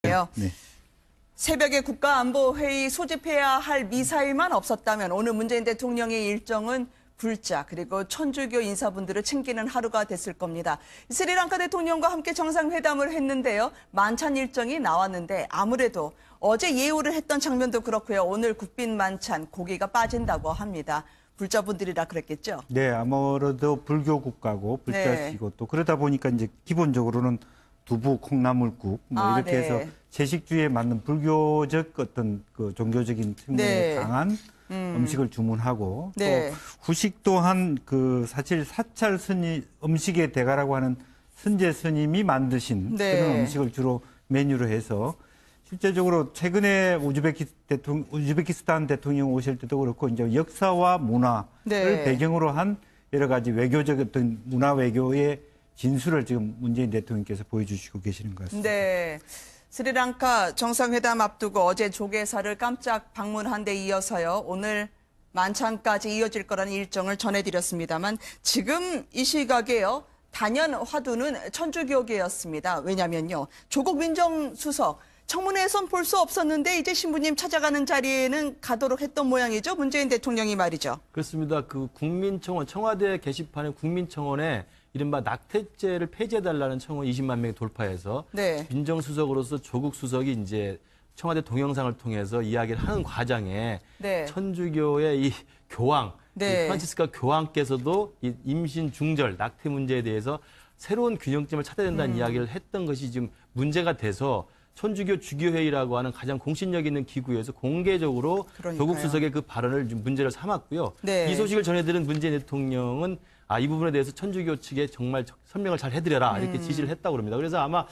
있는데요. 네. 새벽에 국가안보회의 소집해야 할 미사일만 없었다면 오늘 문재인 대통령의 일정은 불자 그리고 천주교 인사분들을 챙기는 하루가 됐을 겁니다. 스리랑카 대통령과 함께 정상회담을 했는데요. 만찬 일정이 나왔는데 아무래도 어제 예우를 했던 장면도 그렇고요. 오늘 국빈 만찬 고기가 빠진다고 합니다. 불자분들이라 그랬겠죠? 네, 아무래도 불교 국가고 불자시고 또 그러다 보니까 이제 기본적으로는 두부, 콩나물국 뭐 이렇게 해서 채식주의에 맞는 불교적 어떤 그 종교적인 측면에 강한 음식을 주문하고 또 후식 또한 그 사실 사찰 스님 음식의 대가라고 하는 선제 스님이 만드신 그런 음식을 주로 메뉴로 해서 실제적으로 최근에 우즈베키스탄 대통령 오실 때도 그렇고 이제 역사와 문화를 배경으로 한 여러 가지 외교적 어떤 문화 외교의 진수를 지금 문재인 대통령께서 보여주시고 계시는 것 같습니다. 네. 스리랑카 정상회담 앞두고 어제 조계사를 깜짝 방문한 데 이어서요. 오늘 만찬까지 이어질 거라는 일정을 전해드렸습니다만 지금 이 시각에요. 단연 화두는 천주교계였습니다. 왜냐면요. 조국 민정수석 청문회에선 볼 수 없었는데 이제 신부님 찾아가는 자리에는 가도록 했던 모양이죠. 문재인 대통령이 말이죠. 그렇습니다. 그 국민청원, 청와대 게시판에 국민청원에 이른바 낙태죄를 폐지해달라는 청원 20만 명이 돌파해서 민정수석으로서 조국 수석이 이제 청와대 동영상을 통해서 이야기를 하는 과정에 천주교의 이 교황, 이 프란치스카 교황께서도 이 임신 중절, 낙태 문제에 대해서 새로운 균형점을 찾아야 된다는 이야기를 했던 것이 지금 문제가 돼서 천주교 주교회의라고 하는 가장 공신력 있는 기구에서 공개적으로 조국 수석의 그 발언을 문제를 삼았고요. 이 소식을 전해들은 문재인 대통령은 이 부분에 대해서 천주교 측에 정말 설명을 잘 해드려라 이렇게 지시를 했다고 합니다. 그래서 아마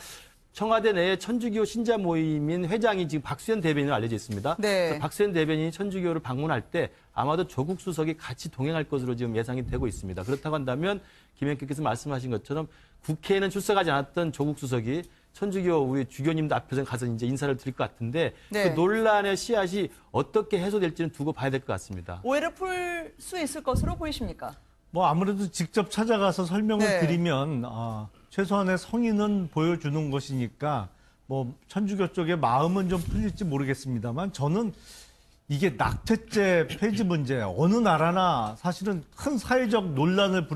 청와대 내에 천주교 신자 모임인 회장이 지금 박수현 대변인으로 알려져 있습니다. 그래서 박수현 대변인이 천주교를 방문할 때 아마도 조국 수석이 같이 동행할 것으로 지금 예상이 되고 있습니다. 그렇다고 한다면 김현께서 말씀하신 것처럼 국회에는 출석하지 않았던 조국 수석이 천주교 우리 주교님들 앞에서 가서 이제 인사를 드릴 것 같은데 그 논란의 씨앗이 어떻게 해소될지는 두고 봐야 될 것 같습니다. 오해를 풀 수 있을 것으로 보이십니까? 뭐 아무래도 직접 찾아가서 설명을 드리면 최소한의 성의는 보여주는 것이니까 뭐 천주교 쪽의 마음은 좀 풀릴지 모르겠습니다.만 저는 이게 낙태죄 폐지 문제 어느 나라나 사실은 큰 사회적 논란을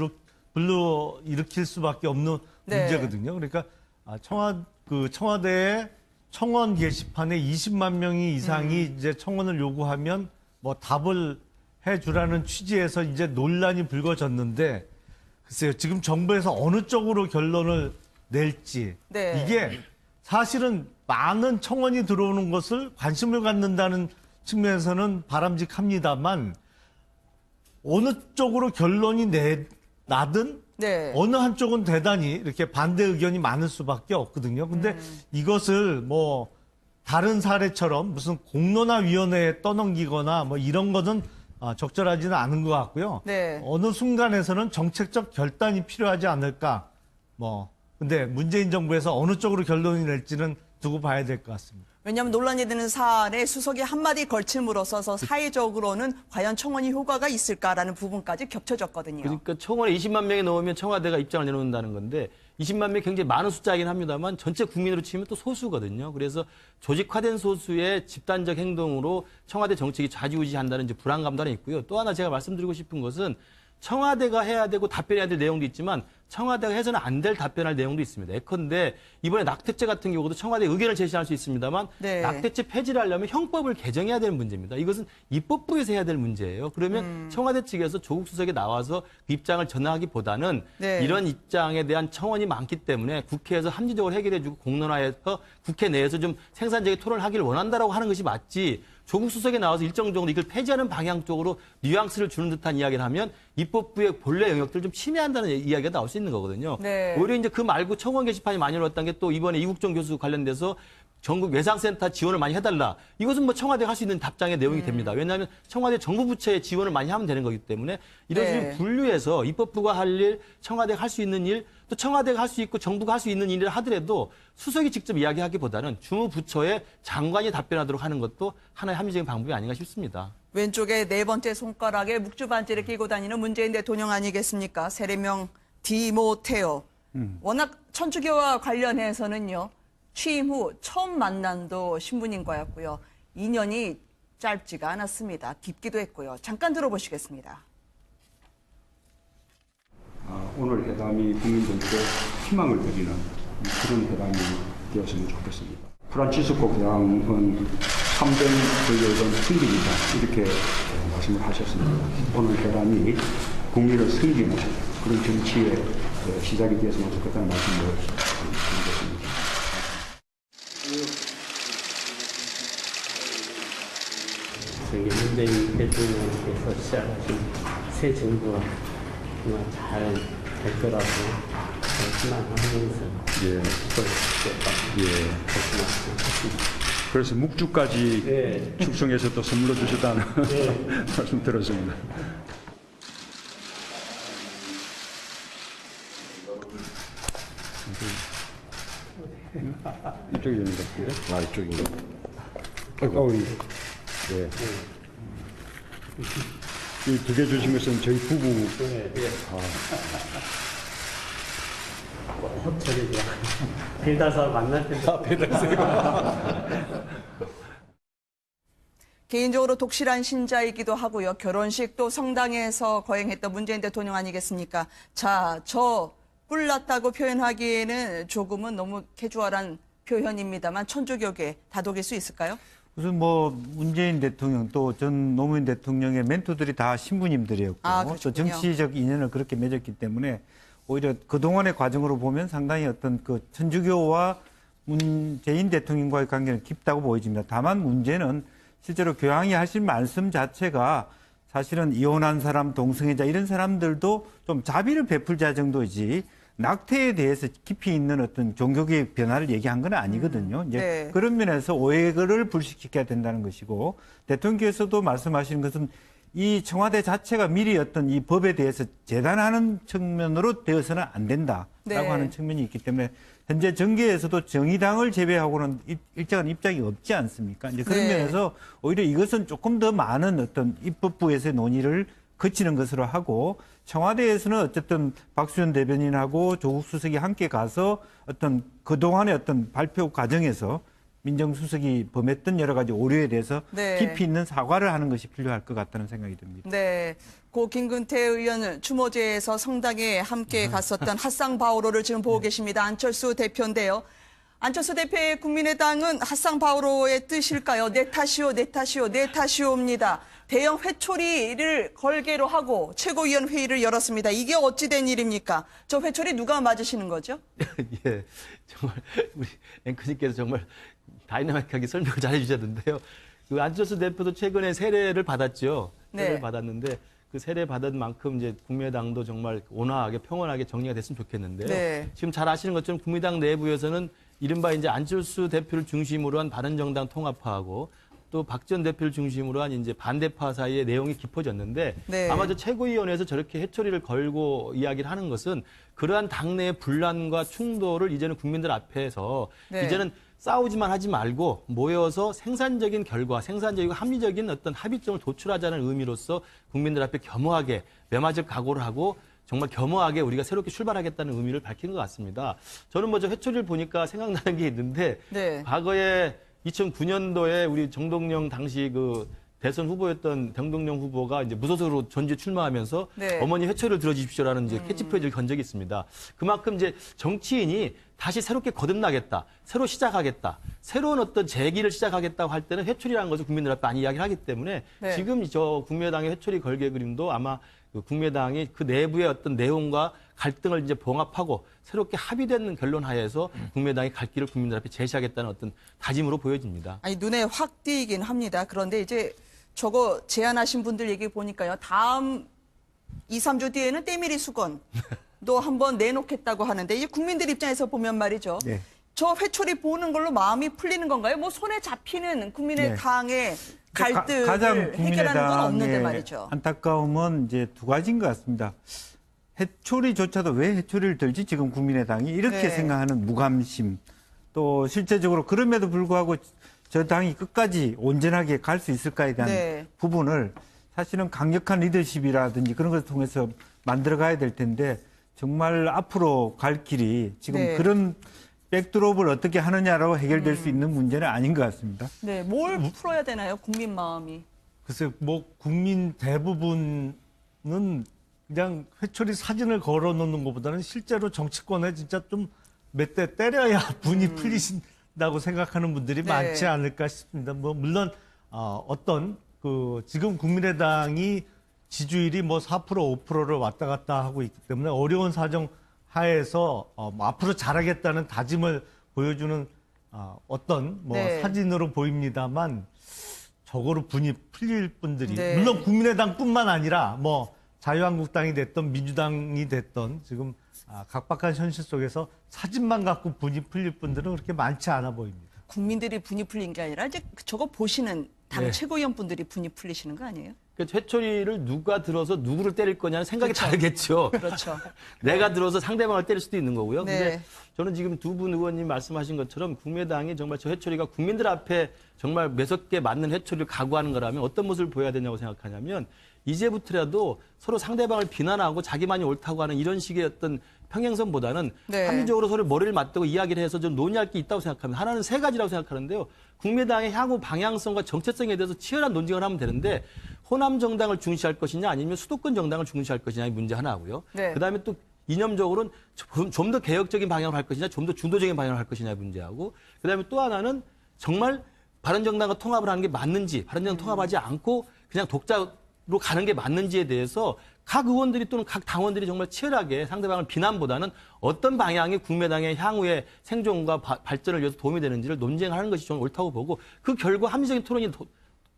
불러일으킬 수밖에 없는 문제거든요. 그러니까 청와대의 청원 게시판에 20만 명이 이상이 이제 청원을 요구하면 뭐 답을 해주라는 취지에서 이제 논란이 불거졌는데 글쎄요, 지금 정부에서 어느 쪽으로 결론을 낼지 이게 사실은 많은 청원이 들어오는 것을 관심을 갖는다는 측면에서는 바람직합니다만 어느 쪽으로 결론이 나든 어느 한쪽은 대단히 이렇게 반대 의견이 많을 수밖에 없거든요. 근데 이것을 뭐 다른 사례처럼 무슨 공론화위원회에 떠넘기거나 뭐 이런 거는 적절하지는 않은 것 같고요. 어느 순간에서는 정책적 결단이 필요하지 않을까. 근데 문재인 정부에서 어느 쪽으로 결론이 낼지는 두고 봐야 될 것 같습니다. 왜냐하면 논란이 되는 사안에 수석이 한마디 걸침으로써 사회적으로는 과연 청원이 효과가 있을까라는 부분까지 겹쳐졌거든요. 그러니까 청원에 20만 명이 넘으면 청와대가 입장을 내놓는다는 건데 20만 명이 굉장히 많은 숫자이긴 합니다만 전체 국민으로 치면 또 소수거든요. 그래서 조직화된 소수의 집단적 행동으로 청와대 정책이 좌지우지한다는 이제 불안감도 하나 있고요. 또 하나 제가 말씀드리고 싶은 것은 청와대가 해야 되고 답변해야 될 내용도 있지만 청와대가 해서는 안 될 답변할 내용도 있습니다. 예컨대 이번에 낙태죄 같은 경우도 청와대 의견을 제시할 수 있습니다만 낙태죄 폐지를 하려면 형법을 개정해야 되는 문제입니다. 이것은 입법부에서 해야 될 문제예요. 그러면 청와대 측에서 조국 수석이 나와서 그 입장을 전하기보다는 이런 입장에 대한 청원이 많기 때문에 국회에서 합리적으로 해결해주고 공론화해서 국회 내에서 좀 생산적인 토론을 하기를 원한다라고 하는 것이 맞지 조국 수석이 나와서 일정 정도 이걸 폐지하는 방향 쪽으로 뉘앙스를 주는 듯한 이야기를 하면 입법부의 본래 영역들을 좀 침해한다는 이야기가 나올 수 있는 거거든요. 오히려 이제 그 말고 청원 게시판이 많이 올랐던 게 또 이번에 이국종 교수 관련돼서 전국 외상센터 지원을 많이 해달라. 이것은 뭐 청와대가 할 수 있는 답장의 내용이 됩니다. 왜냐하면 청와대 정부 부처에 지원을 많이 하면 되는 거기 때문에 이런 식으로 분류해서 입법부가 할 일, 청와대가 할 수 있는 일, 또 청와대가 할 수 있고 정부가 할 수 있는 일을 하더라도 수석이 직접 이야기하기보다는 주무부처의 장관이 답변하도록 하는 것도 하나의 합리적인 방법이 아닌가 싶습니다. 왼쪽에 네 번째 손가락에 묵주반지를 끼고 다니는 문재인 대통령 아니겠습니까? 세례명 디모테오. 워낙 천주교와 관련해서는요. 취임 후 처음 만난도 신부님과였고요. 인연이 짧지가 않았습니다. 깊기도 했고요. 잠깐 들어보시겠습니다. 오늘 회담이 국민들께 희망을 드리는 그런 회담이 되었으면 좋겠습니다. 프란치스코 교황은 참된 불교의 승기이다 이렇게 말씀을 하셨습니다. 오늘 회담이 국민을 승기는 그런 정치의 시작이 되었으면 좋겠다는 말씀을 드리겠습니다. 문재인 대통령께서 시작하신 새 정부가 정말 잘 될 거라고 희망하면서 그래서 묵주까지 축성해서 또 선물로 주셨다는 말씀 들었습니다. 이쪽입니다. 이쪽인가? 예. 이 두 개 주신 것은 저희 부부. 저기 빌다서 만날 때도 개인적으로 독실한 신자이기도 하고요. 결혼식 또 성당에서 거행했던 문재인 대통령 아니겠습니까? 자, 저 뿔났다고 표현하기에는 조금은 너무 캐주얼한 표현입니다만 천주교계 다독일 수 있을까요? 우선 뭐 문재인 대통령 또 전 노무현 대통령의 멘토들이 다 신부님들이었고 또 그렇군요. 정치적 인연을 그렇게 맺었기 때문에 오히려 그동안의 과정으로 보면 상당히 어떤 그 천주교와 문재인 대통령과의 관계는 깊다고 보여집니다. 다만 문제는 실제로 교황이 하신 말씀 자체가 사실은 이혼한 사람, 동성애자 이런 사람들도 좀 자비를 베풀자 정도이지 낙태에 대해서 깊이 있는 어떤 종교계의 변화를 얘기한 건 아니거든요. 이제 네. 그런 면에서 오해를 불식시켜야 된다는 것이고 대통령께서도 말씀하시는 것은 이 청와대 자체가 미리 어떤 이 법에 대해서 재단하는 측면으로 되어서는 안 된다라고 네. 하는 측면이 있기 때문에 현재 정계에서도 정의당을 제외하고는 일정한 입장이 없지 않습니까? 이제 그런 네. 면에서 오히려 이것은 조금 더 많은 어떤 입법부에서의 논의를 거치는 것으로 하고 청와대에서는 어쨌든 박수현 대변인하고 조국 수석이 함께 가서 어떤 그동안의 어떤 발표 과정에서 민정수석이 범했던 여러 가지 오류에 대해서 네. 깊이 있는 사과를 하는 것이 필요할 것 같다는 생각이 듭니다. 네. 고 김근태 의원 추모제에서 성당에 함께 갔었던 핫상 바오로를 지금 보고 계십니다. 안철수 대표인데요. 안철수 대표의 국민의당은 핫상 바오로의 뜻일까요? 내 탓이오, 내 탓이오, 내 탓이오입니다. 대형 회초리를 걸개로 하고 최고위원 회의를 열었습니다. 이게 어찌 된 일입니까? 저 회초리 누가 맞으시는 거죠? 예, 정말 우리 앵커님께서 정말 다이나믹하게 설명을 잘 해주셨는데요. 그 안철수 대표도 최근에 세례를 받았죠. 세례를 네. 받았는데 그 세례 받은 만큼 이제 국민의당도 정말 온화하게 평온하게 정리가 됐으면 좋겠는데요. 네. 지금 잘 아시는 것처럼 국민의당 내부에서는 이른바 이제 안철수 대표를 중심으로 한 바른정당 통합파하고 또 박 전 대표를 중심으로 한 이제 반대파 사이의 내용이 깊어졌는데 네. 아마 저 최고위원회에서 저렇게 해초리를 걸고 이야기를 하는 것은 그러한 당내의 분란과 충돌을 이제는 국민들 앞에서 네. 이제는 싸우지만 하지 말고 모여서 생산적인 결과, 생산적이고 합리적인 어떤 합의점을 도출하자는 의미로서 국민들 앞에 겸허하게 매맞을 각오를 하고 정말 겸허하게 우리가 새롭게 출발하겠다는 의미를 밝히는 것 같습니다. 저는 뭐 저 회초리를 보니까 생각나는 게 있는데 네. 과거에 2009년도에 우리 정동영 당시 그 대선 후보였던 정동영 후보가 이제 무소속으로 전주에 출마하면서 네. 어머니 회초리를 들어주십시오라는 이제 캐치프레이즈를 건 적이 있습니다. 그만큼 이제 정치인이 다시 새롭게 거듭나겠다, 새로 시작하겠다, 새로운 어떤 재기를 시작하겠다고 할 때는 회초리라는 것을 국민들 앞에 많이 이야기를 하기 때문에 네. 지금 저 국민의당의 회초리 걸개 그림도 아마 그 국민의당이 그 내부의 어떤 내용과 갈등을 이제 봉합하고 새롭게 합의된 결론 하에서 국민의당이 갈 길을 국민들 앞에 제시하겠다는 어떤 다짐으로 보여집니다. 아니 눈에 확 띄긴 합니다. 그런데 이제 저거 제안하신 분들 얘기 보니까요. 다음 2, 3주 뒤에는 때밀이 수건도 한번 내놓겠다고 하는데 이제 국민들 입장에서 보면 말이죠. 네. 저 회초리 보는 걸로 마음이 풀리는 건가요? 뭐 손에 잡히는 국민의당의 갈등을 가장 해결하는 건 없는데 국민의당의 말이죠. 안타까움은 이제 두 가지인 것 같습니다. 해초리조차도 왜 해초리를 들지 지금 국민의당이 이렇게 네. 생각하는 무감심 또 실제적으로 그럼에도 불구하고 저 당이 끝까지 온전하게 갈 수 있을까에 대한 네. 부분을 사실은 강력한 리더십이라든지 그런 것을 통해서 만들어 가야 될 텐데 정말 앞으로 갈 길이 지금 네. 그런 백드롭을 어떻게 하느냐라고 해결될 수 있는 문제는 아닌 것 같습니다. 네, 뭘 풀어야 되나요? 국민 마음이. 글쎄요, 뭐 국민 대부분은 그냥 회초리 사진을 걸어놓는 것보다는 실제로 정치권에 진짜 좀 몇 대 때려야 분이 풀리신다고 생각하는 분들이 네. 많지 않을까 싶습니다. 뭐 물론 어떤 그 지금 국민의당이 지지율이 뭐 4% 5%를 왔다 갔다 하고 있기 때문에 어려운 사정 하에서 뭐 앞으로 잘하겠다는 다짐을 보여주는 어떤 뭐 네. 사진으로 보입니다만 저거로 분이 풀릴 분들이 네. 물론 국민의당뿐만 아니라 뭐 자유한국당이 됐던 민주당이 됐던 지금 각박한 현실 속에서 사진만 갖고 분이 풀릴 분들은 그렇게 많지 않아 보입니다. 국민들이 분이 풀린 게 아니라 이제 저거 보시는 당 네. 최고위원분들이 분이 풀리시는 거 아니에요? 그 회초리를 누가 들어서 누구를 때릴 거냐는 생각이 다르겠죠. 그렇죠. 내가 들어서 상대방을 때릴 수도 있는 거고요. 네. 근데 저는 지금 두 분 의원님 말씀하신 것처럼 국민의당이 정말 저 회초리가 국민들 앞에 정말 매섭게 맞는 회초리를 각오하는 거라면 어떤 모습을 보여야 되냐고 생각하냐면 이제부터라도 서로 상대방을 비난하고 자기만이 옳다고 하는 이런 식의 어떤 평행선보다는 네. 합리적으로 서로 머리를 맞대고 이야기를 해서 좀 논의할 게 있다고 생각합니다. 하나는 세 가지라고 생각하는데요. 국민의당의 향후 방향성과 정체성에 대해서 치열한 논쟁을 하면 되는데 호남 정당을 중시할 것이냐 아니면 수도권 정당을 중시할 것이냐의 문제 하나고요. 네. 그다음에 또 이념적으로는 좀 더 개혁적인 방향을 할 것이냐 좀 더 중도적인 방향을 할 것이냐의 문제하고 그다음에 또 하나는 정말 바른정당과 통합을 하는 게 맞는지 바른정당 통합하지 않고 그냥 독자로 가는 게 맞는지에 대해서 각 의원들이 또는 각 당원들이 정말 치열하게 상대방을 비난보다는 어떤 방향이 국민의당의 향후의 생존과 발전을 위해서 도움이 되는지를 논쟁하는 것이 저는 옳다고 보고 그 결과 합리적인 토론이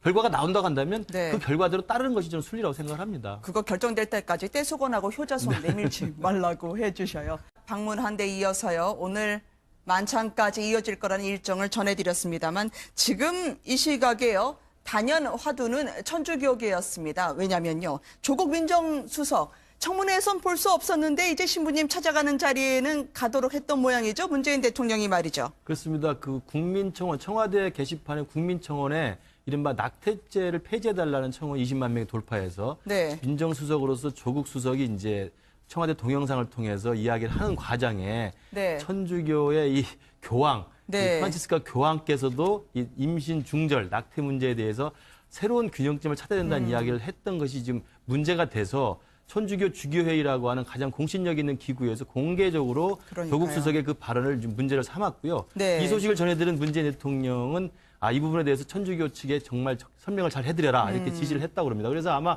결과가 나온다고 한다면 네. 그 결과대로 따르는 것이 저는 순리라고 생각을 합니다. 그거 결정될 때까지 떼수건하고 효자손 내밀지 말라고 해주셔요. 방문한 데 이어서요. 오늘 만찬까지 이어질 거라는 일정을 전해드렸습니다만 지금 이 시각에요. 단연 화두는 천주교계였습니다. 왜냐면요. 조국 민정수석 청문회에선 볼 수 없었는데 이제 신부님 찾아가는 자리에는 가도록 했던 모양이죠. 문재인 대통령이 말이죠. 그렇습니다. 그 국민청원 청와대 게시판에 국민청원에 이른바 낙태죄를 폐지해달라는 청원 20만 명이 돌파해서 네. 민정수석으로서 조국 수석이 이제 청와대 동영상을 통해서 이야기를 하는 과정에 네. 천주교의 이 교황, 네. 이 프란치스카 교황께서도 이 임신 중절 낙태 문제에 대해서 새로운 균형점을 찾아야 된다는 이야기를 했던 것이 지금 문제가 돼서 천주교 주교회의라고 하는 가장 공신력 있는 기구에서 공개적으로 그러니까요. 조국 수석의 그 발언을 좀 문제를 삼았고요. 네. 이 소식을 전해들은 문재인 대통령은 이 부분에 대해서 천주교 측에 정말 설명을 잘 해드려라 이렇게 지시를 했다고 합니다. 그래서 아마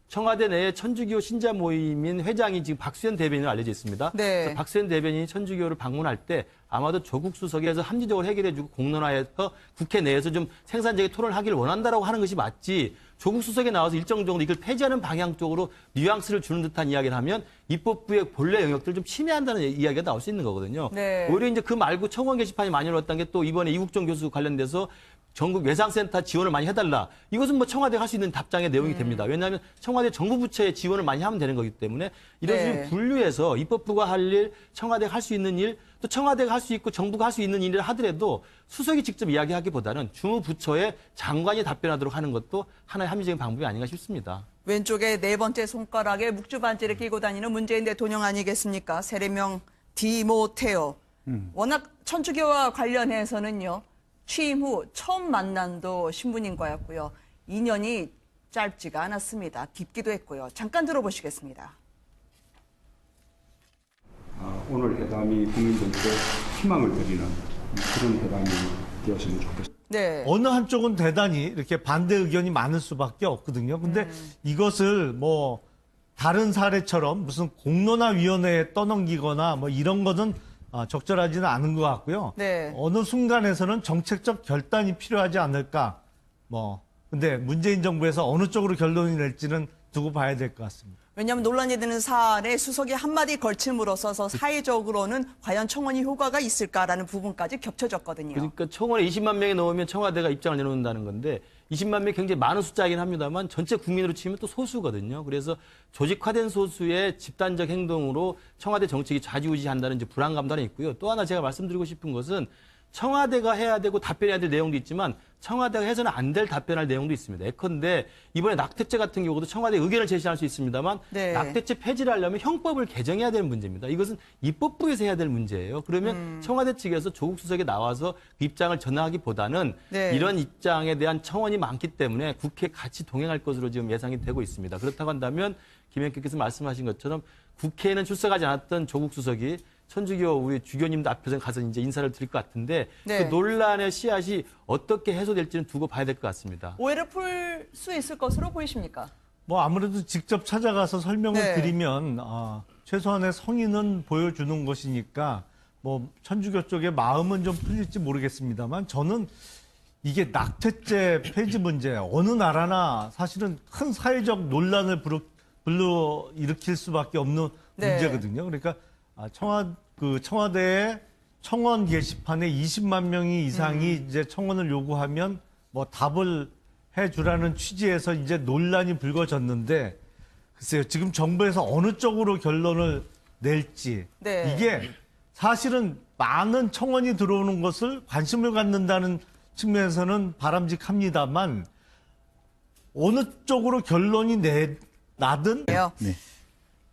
청와대 내에 천주교 신자 모임인 회장이 지금 박수현 대변인으로 알려져 있습니다. 네. 그래서 박수현 대변인이 천주교를 방문할 때 아마도 조국 수석에서 합리적으로 해결해주고 공론화해서 국회 내에서 좀 생산적인 토론을 하기를 원한다라고 하는 것이 맞지 조국 수석에 나와서 일정적으로 이걸 폐지하는 방향 쪽으로 뉘앙스를 주는 듯한 이야기를 하면 입법부의 본래 영역들을 좀 침해한다는 이야기가 나올 수 있는 거거든요. 네. 오히려 이제 그 말고 청원 게시판이 많이 올랐던 게 또 이번에 이국정 교수 관련돼서 전국 외상센터 지원을 많이 해달라. 이것은 뭐 청와대가 할 수 있는 답장의 내용이 됩니다. 왜냐하면 청와대 정부 부처에 지원을 많이 하면 되는 거기 때문에 이런 네. 식으로 분류해서 입법부가 할 일, 청와대가 할 수 있는 일, 또 청와대가 할 수 있고 정부가 할 수 있는 일을 하더라도 수석이 직접 이야기하기보다는 주무부처의 장관이 답변하도록 하는 것도 하나의 합리적인 방법이 아닌가 싶습니다. 왼쪽에 네 번째 손가락에 묵주반지를 끼고 다니는 문재인 대통령 아니겠습니까? 세례명 디모테오. 워낙 천주교와 관련해서는요. 취임 후 처음 만난도 신부님과였고요. 인연이 짧지가 않았습니다. 깊기도 했고요. 잠깐 들어보시겠습니다. 오늘 회담이 국민들께 희망을 드리는 그런 회담이 되었으면 좋겠습니다. 네. 어느 한쪽은 대단히 이렇게 반대 의견이 많을 수밖에 없거든요. 근데 이것을 뭐 다른 사례처럼 무슨 공론화위원회에 떠넘기거나 뭐 이런 거는 적절하지는 않은 것 같고요. 네. 어느 순간에서는 정책적 결단이 필요하지 않을까. 근데 문재인 정부에서 어느 쪽으로 결론이 낼지는 두고 봐야 될 것 같습니다. 왜냐하면 논란이 되는 사안에 수석이 한마디 걸침으로 써서 사회적으로는 과연 청원이 효과가 있을까라는 부분까지 겹쳐졌거든요. 그러니까 청원에 20만 명이 넘으면 청와대가 입장을 내놓는다는 건데 20만 명이 굉장히 많은 숫자이긴 합니다만 전체 국민으로 치면 또 소수거든요. 그래서 조직화된 소수의 집단적 행동으로 청와대 정책이 좌지우지한다는 이제 불안감도 하나 있고요. 또 하나 제가 말씀드리고 싶은 것은 청와대가 해야 되고 답변해야 될 내용도 있지만 청와대가 해서는 안 될 답변할 내용도 있습니다. 예컨대 이번에 낙태죄 같은 경우도 청와대 의견을 제시할 수 있습니다만 네. 낙태죄 폐지를 하려면 형법을 개정해야 될 문제입니다. 이것은 입법부에서 해야 될 문제예요. 그러면 청와대 측에서 조국 수석이 나와서 그 입장을 전하기보다는 네. 이런 입장에 대한 청원이 많기 때문에 국회에 같이 동행할 것으로 지금 예상이 되고 있습니다. 그렇다고 한다면 김현께서 말씀하신 것처럼 국회에는 출석하지 않았던 조국 수석이 천주교 우리 주교님들 앞에서 가서 이제 인사를 드릴 것 같은데 네. 그 논란의 씨앗이 어떻게 해소될지는 두고 봐야 될 것 같습니다. 오해를 풀 수 있을 것으로 보이십니까? 뭐 아무래도 직접 찾아가서 설명을 네. 드리면 최소한의 성의는 보여주는 것이니까 뭐 천주교 쪽의 마음은 좀 풀릴지 모르겠습니다만 저는 이게 낙태죄 폐지 문제 어느 나라나 사실은 큰 사회적 논란을 불러일으킬 수밖에 없는 네. 문제거든요. 그러니까 청와대의 청원 게시판에 20만 명이 이상이 이제 청원을 요구하면 뭐 답을 해주라는 취지에서 이제 논란이 불거졌는데 글쎄요 지금 정부에서 어느 쪽으로 결론을 낼지 네. 이게 사실은 많은 청원이 들어오는 것을 관심을 갖는다는 측면에서는 바람직합니다만 어느 쪽으로 결론이 나든 네. 네.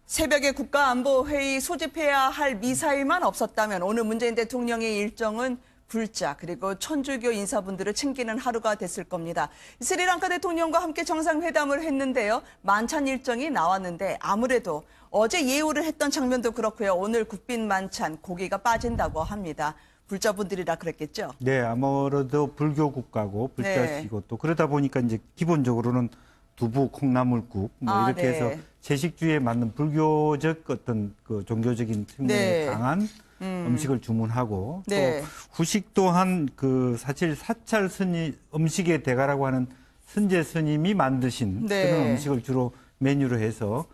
새벽에 국가안보회의 소집해야 할 미사일만 없었다면 오늘 문재인 대통령의 일정은 굴자 그리고 천주교 인사분들을 챙기는 하루가 됐을 겁니다. 스리랑카 대통령과 함께 정상회담을 했는데요. 만찬 일정이 나왔는데 아무래도 어제 예우를 했던 장면도 그렇고요. 오늘 국빈 만찬 고기가 빠진다고 합니다. 불자분들이라 그랬겠죠? 네, 아무래도 불교 국가고 불자시고 네. 또 그러다 보니까 이제 기본적으로는 두부, 콩나물국 뭐 이렇게 네. 해서 채식주의에 맞는 불교적 어떤 그 종교적인 측면에 네. 강한 음식을 주문하고 네. 또 후식 또한 그 사실 사찰 스님 음식의 대가라고 하는 선제 스님이 만드신 네. 그런 음식을 주로 메뉴로 해서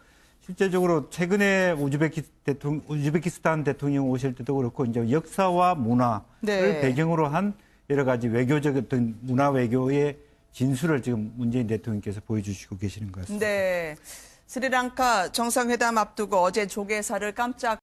실제적으로 최근에 우즈베키스탄 대통령 오실 때도 그렇고 이제 역사와 문화를 네. 배경으로 한 여러 가지 외교적 어떤 문화 외교의 진수를 지금 문재인 대통령께서 보여주시고 계시는 것 같습니다. 네. 스리랑카 정상회담 앞두고 어제 조계사를 깜짝